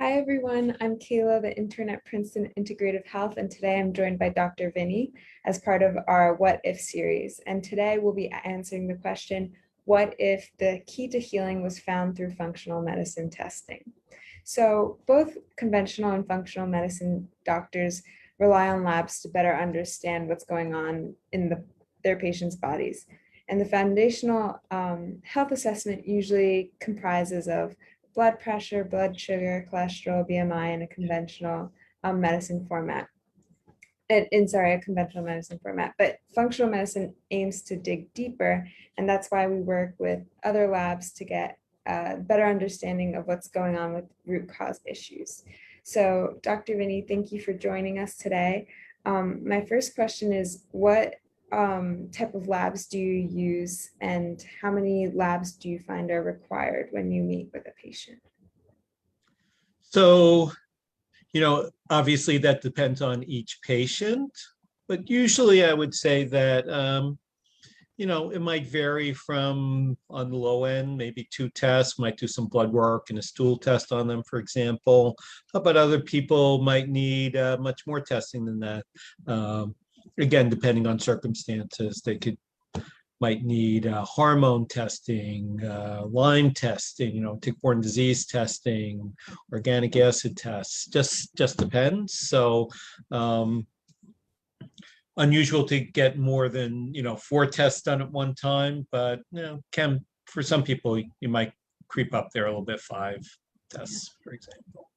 Hi everyone, I'm Kayla, the intern at Princeton Integrative Health, and today I'm joined by Dr. Vinny as part of our What If series. And today we'll be answering the question, what if the key to healing was found through functional medicine testing? So both conventional and functional medicine doctors rely on labs to better understand what's going on in their patients' bodies. And the foundational health assessment usually comprises of blood pressure, blood sugar, cholesterol, BMI in a conventional medicine format. A conventional medicine format, but functional medicine aims to dig deeper, and that's why we work with other labs to get a better understanding of what's going on with root cause issues. So, Dr. Vinny, thank you for joining us today. My first question is, what type of labs do you use, and how many labs do you find are required when you meet with a patient? So, obviously that depends on each patient, but usually I would say that, it might vary from on the low end, maybe 2 tests, might do some blood work and a stool test on them, for example. But other people might need much more testing than that. Again, depending on circumstances, they might need hormone testing, Lyme testing, tick-borne disease testing, organic acid tests. Just depends. So unusual to get more than 4 tests done at one time, but can for some people you might creep up there a little bit, 5 tests, for example.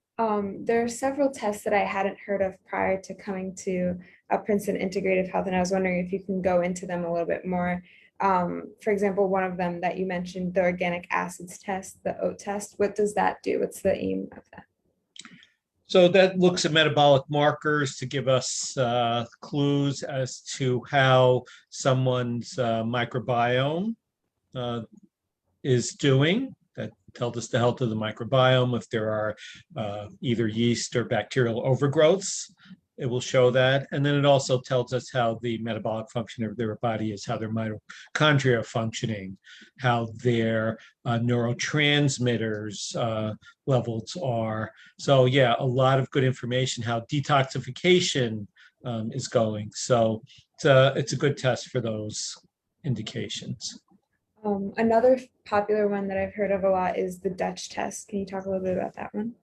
There are several tests that I hadn't heard of prior to coming to Princeton Integrative Health, and I was wondering if you can go into them a little bit more. For example, one of them that you mentioned, the organic acids test, the OAT test, what does that do? What's the aim of that? So that looks at metabolic markers to give us clues as to how someone's microbiome is doing. That tells us the health of the microbiome. If there are either yeast or bacterial overgrowths, it will show that. And then it also tells us how the metabolic function of their body is, how their mitochondria are functioning, how their neurotransmitters levels are. So yeah, a lot of good information, how detoxification is going. So it's a good test for those indications. Another popular one that I've heard of a lot is the Dutch test. Can you talk a little bit about that one?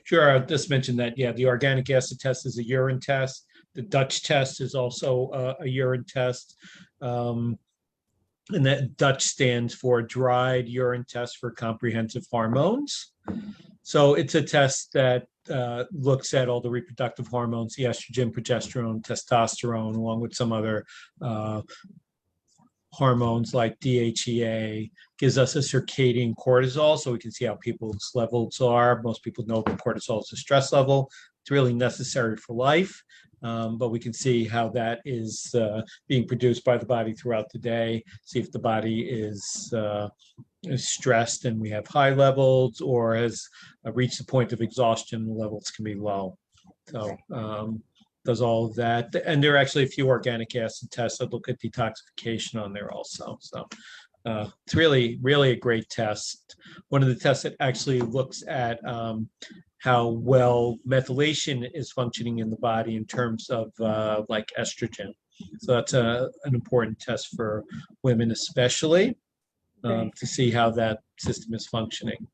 Sure, I just mentioned that. Yeah, the organic acid test is a urine test. The Dutch test is also a urine test. And that Dutch stands for Dried Urine Test for Comprehensive Hormones. So it's a test that looks at all the reproductive hormones, the estrogen, progesterone, testosterone, along with some other hormones like DHEA, gives us a circadian cortisol, so we can see how people's levels are. Most people know that cortisol is a stress level. It's really necessary for life, but we can see how that is being produced by the body throughout the day, see if the body is stressed and we have high levels, or has reached the point of exhaustion, the levels can be low. So does all of that. And there are actually a few organic acid tests that look at detoxification on there also. So it's really, really a great test. One of the tests that actually looks at how well methylation is functioning in the body in terms of like estrogen. So that's an important test for women especially, to see how that system is functioning.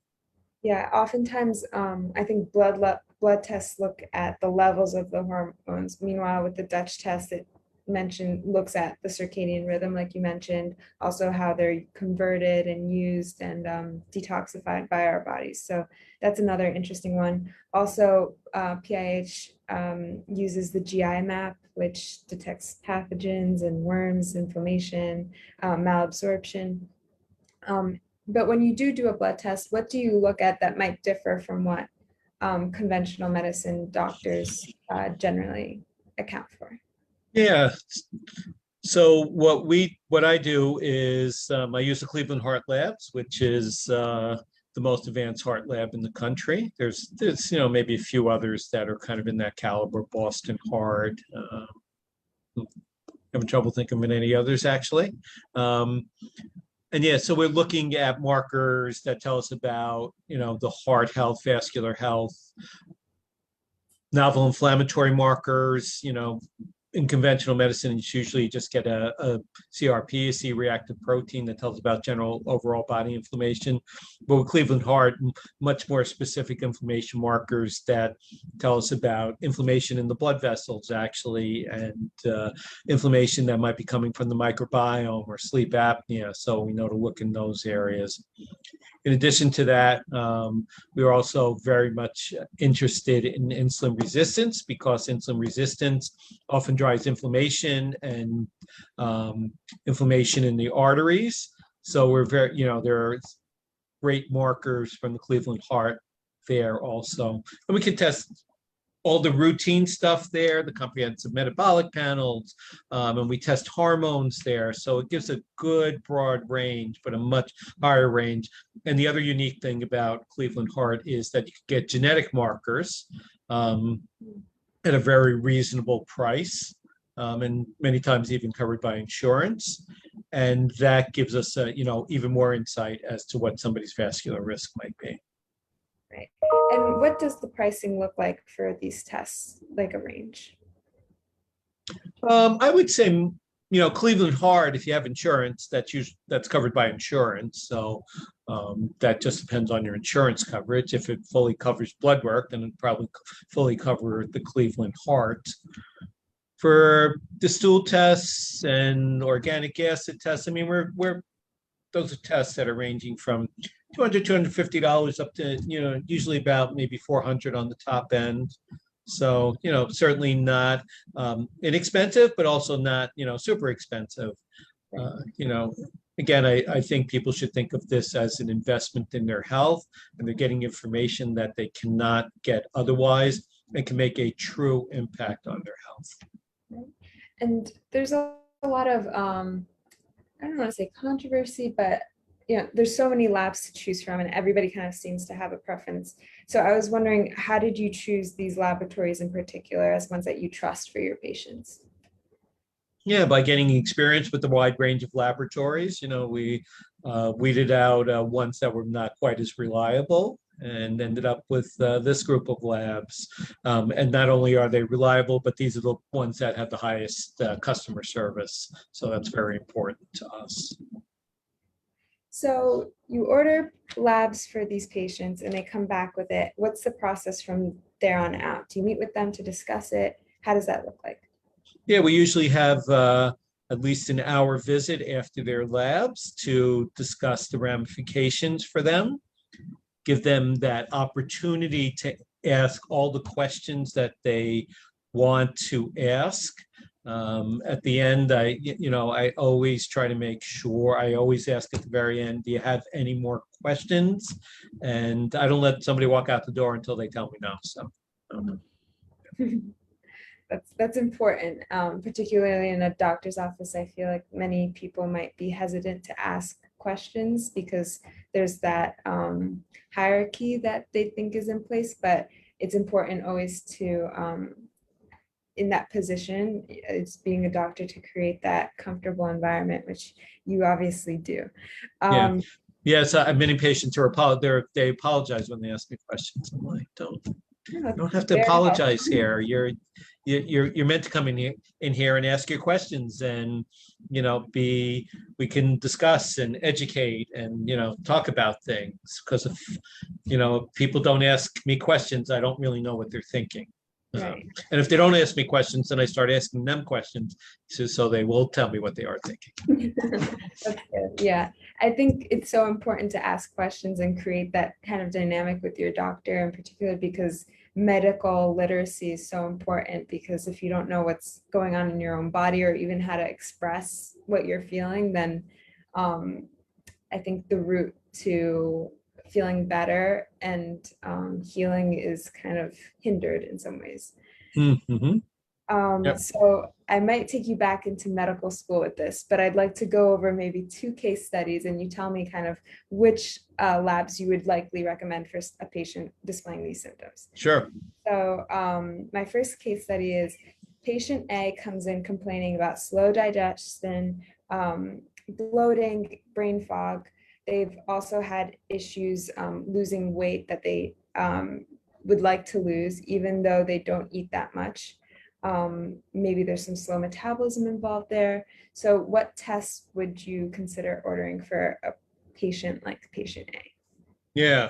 Yeah, oftentimes I think blood tests look at the levels of the hormones. Meanwhile, with the Dutch test, it looks at the circadian rhythm, like you mentioned, also how they're converted and used and detoxified by our bodies. So that's another interesting one. Also, PIH uses the GI map, which detects pathogens and worms, inflammation, malabsorption. But when you do a blood test, what do you look at that might differ from what conventional medicine doctors generally account for? Yeah. So what I do is I use the Cleveland Heart Labs, which is the most advanced heart lab in the country. There's maybe a few others that are kind of in that caliber, Boston Heart. Having trouble thinking of any others actually. And yeah, so we're looking at markers that tell us about, the heart health, vascular health, novel inflammatory markers. In conventional medicine, it's usually just get a CRP, a C-reactive protein that tells about general overall body inflammation. But with Cleveland Heart, much more specific inflammation markers that tell us about inflammation in the blood vessels, actually, and inflammation that might be coming from the microbiome or sleep apnea. So we know to look in those areas. In addition to that, we are also very much interested in insulin resistance, because insulin resistance often drives inflammation and inflammation in the arteries. So we're very, there are great markers from the Cleveland Heart there also. And we can test all the routine stuff there, the comprehensive metabolic panels, and we test hormones there. So it gives a good broad range, but a much higher range. And the other unique thing about Cleveland Heart is that you can get genetic markers at a very reasonable price, and many times even covered by insurance. And that gives us, even more insight as to what somebody's vascular risk might be. Right. And what does the pricing look like for these tests, like a range? I would say, Cleveland Heart, if you have insurance, that's covered by insurance. So that just depends on your insurance coverage. If it fully covers blood work, then it probably fully cover the Cleveland Heart. For the stool tests and organic acid tests, I mean, those are tests that are ranging from $200, $250 up to, usually about maybe $400 on the top end. So, certainly not inexpensive, but also not, super expensive. Again, I think people should think of this as an investment in their health, and they're getting information that they cannot get otherwise and can make a true impact on their health. And there's a lot of, I don't want to say controversy, but there's so many labs to choose from, and everybody kind of seems to have a preference. So I was wondering, how did you choose these laboratories in particular as ones that you trust for your patients? Yeah, by getting experience with the wide range of laboratories. We weeded out ones that were not quite as reliable and ended up with this group of labs. And not only are they reliable, but these are the ones that have the highest customer service. So that's very important to us. So you order labs for these patients and they come back with it. What's the process from there on out? Do you meet with them to discuss it? How does that look like? Yeah, we usually have at least an hour visit after their labs to discuss the ramifications for them, give them that opportunity to ask all the questions that they want to ask. At the end, I always try to make sure, I always ask at the very end, do you have any more questions? And I don't let somebody walk out the door until they tell me no. So. That's important, particularly in a doctor's office. I feel like many people might be hesitant to ask questions because there's that hierarchy that they think is in place, but it's important always to, in that position, it's being a doctor, to create that comfortable environment, which you obviously do. Yeah. Yes, many patients are they apologize when they ask me questions. I'm like, you don't have to apologize here. You're meant to come in here and ask your questions, and we can discuss and educate and talk about things, because if people don't ask me questions, I don't really know what they're thinking. Right. And if they don't ask me questions, then I start asking them questions, so they will tell me what they are thinking. That's good. Yeah, I think it's so important to ask questions and create that kind of dynamic with your doctor, in particular because medical literacy is so important, because if you don't know what's going on in your own body or even how to express what you're feeling, then I think the route to feeling better and healing is kind of hindered in some ways. Mm-hmm. Yep. So I might take you back into medical school with this, but I'd like to go over maybe 2 case studies and you tell me kind of which labs you would likely recommend for a patient displaying these symptoms. Sure. So my first case study is patient A comes in complaining about slow digestion, bloating, brain fog. They've also had issues losing weight that they would like to lose, even though they don't eat that much. Maybe there's some slow metabolism involved there. So what tests would you consider ordering for a patient like patient A? Yeah.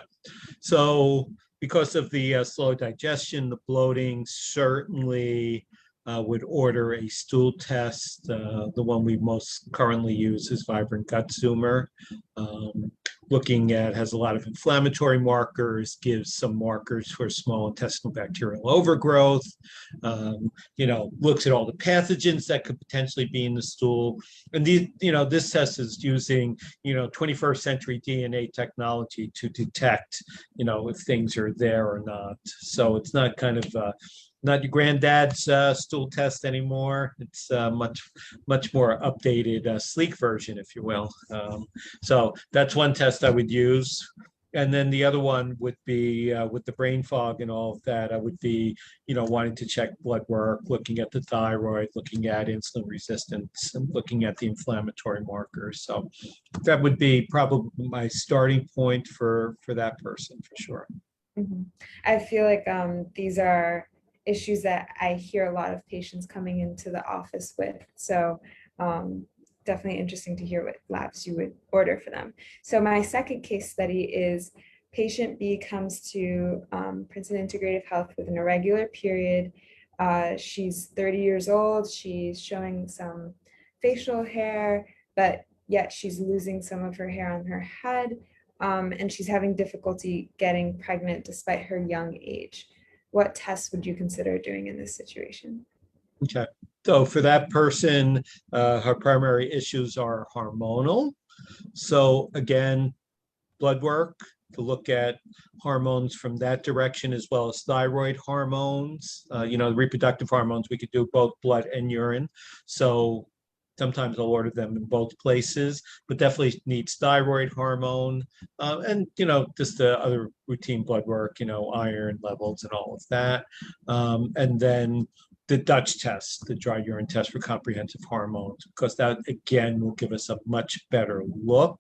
So because of the slow digestion, the bloating, certainly would order a stool test. The one we most currently use is Vibrant Gut Zoomer. Um, Looking at has a lot of inflammatory markers, gives some markers for small intestinal bacterial overgrowth. Looks at all the pathogens that could potentially be in the stool. And this test is using 21st century DNA technology to detect if things are there or not. So it's not kind of not your granddad's stool test anymore. It's much more updated, sleek version, if you will. So that's one test I would use. And then the other one would be with the brain fog and all of that, I would be, wanting to check blood work, looking at the thyroid, looking at insulin resistance, and looking at the inflammatory markers. So that would be probably my starting point for that person for sure. Mhm. I feel like these are issues that I hear a lot of patients coming into the office with. So definitely interesting to hear what labs you would order for them. So my second case study is patient B comes to Princeton Integrative Health with an irregular period. She's 30 years old. She's showing some facial hair, but yet she's losing some of her hair on her head. And she's having difficulty getting pregnant despite her young age. What tests would you consider doing in this situation? Okay. So for that person, her primary issues are hormonal. So again, blood work to look at hormones from that direction, as well as thyroid hormones. Reproductive hormones, we could do both blood and urine. So sometimes I'll order them in both places, but definitely needs thyroid hormone, and just the other routine blood work, iron levels and all of that. And then the Dutch test, the dry urine test for comprehensive hormones, because that again will give us a much better look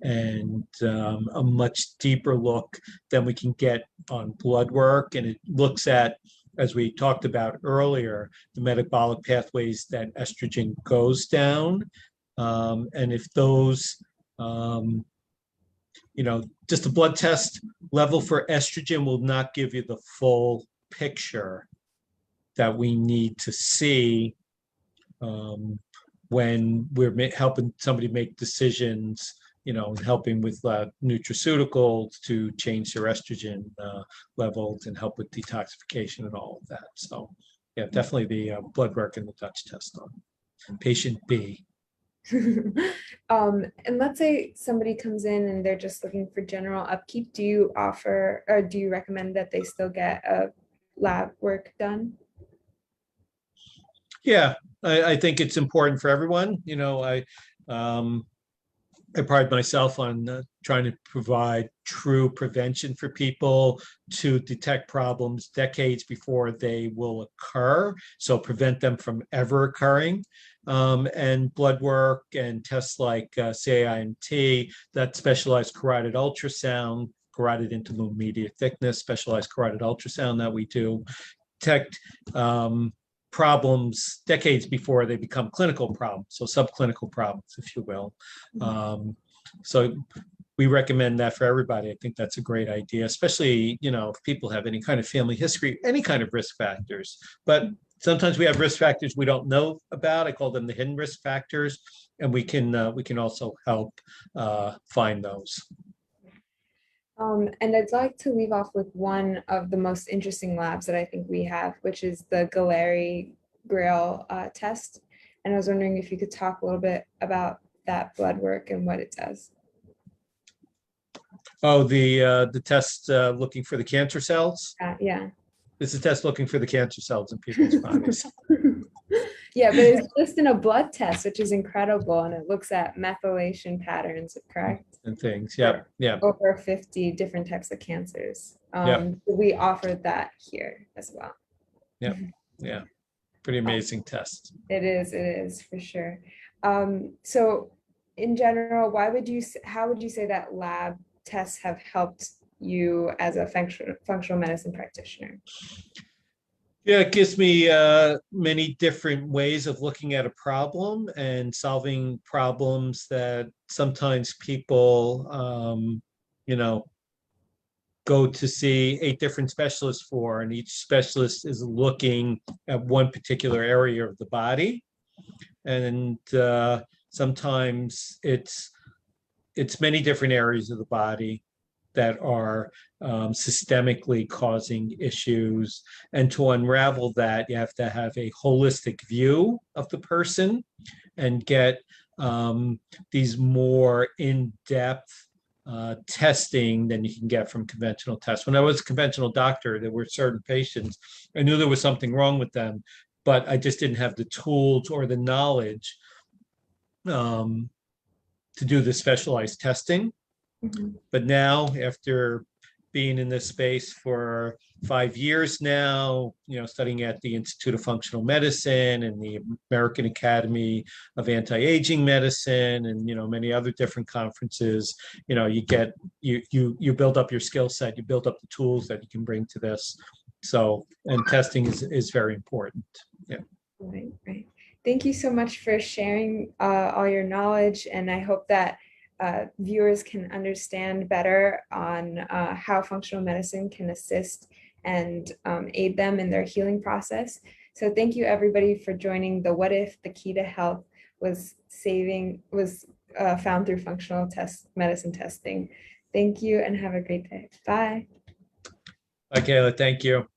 and a much deeper look than we can get on blood work. And it looks at, as we talked about earlier, the metabolic pathways that estrogen goes down. And if those, just a blood test level for estrogen will not give you the full picture that we need to see when we're helping somebody make decisions, helping with nutraceuticals to change their estrogen levels and help with detoxification and all of that. So yeah, definitely the blood work and the Dutch test on patient B. And let's say somebody comes in and they're just looking for general upkeep. Do you offer or do you recommend that they still get a lab work done? Yeah, I think it's important for everyone. I pride myself on trying to provide true prevention for people to detect problems decades before they will occur, so prevent them from ever occurring. And blood work and tests like CAIMT, that specialized carotid ultrasound, carotid interlumen medial thickness, specialized carotid ultrasound that we do, detect problems decades before they become clinical problems, so subclinical problems, if you will. So we recommend that for everybody. I think that's a great idea, especially, if people have any kind of family history, any kind of risk factors. But sometimes we have risk factors we don't know about. I call them the hidden risk factors, and we can also help find those. And I'd like to leave off with one of the most interesting labs that I think we have, which is the Grail test. And I was wondering if you could talk a little bit about that blood work and what it does. Oh, the test looking for the cancer cells. Yeah. It's a test looking for the cancer cells in people's bodies. Yeah, but it's just in a blood test, which is incredible. And it looks at methylation patterns, correct? And things. Yeah. Yeah. Over 50 different types of cancers. Yeah. We offer that here as well. Yeah. Yeah. Pretty amazing test. It is for sure. So in general, how would you say that lab tests have helped you as a functional medicine practitioner? Yeah, it gives me many different ways of looking at a problem and solving problems that sometimes people, you know, go to see 8 different specialists for, and each specialist is looking at one particular area of the body. And sometimes it's many different areas of the body that are systemically causing issues. And to unravel that, you have to have a holistic view of the person and get these more in-depth testing than you can get from conventional tests. When I was a conventional doctor, there were certain patients, I knew there was something wrong with them, but I just didn't have the tools or the knowledge um, to do the specialized testing. Mhm. But now, after being in this space for 5 years now, studying at the Institute of Functional Medicine and the American Academy of Anti-Aging Medicine, and many other different conferences, you build up your skill set, you build up the tools that you can bring to this. So, and testing is very important. Yeah. Right, right. Thank you so much for sharing all your knowledge, and I hope that viewers can understand better on how functional medicine can assist and aid them in their healing process. So thank you everybody for joining the What If the Key to Health was found through functional medicine testing. Thank you and have a great day. Bye. Bye, Kayla. Thank you.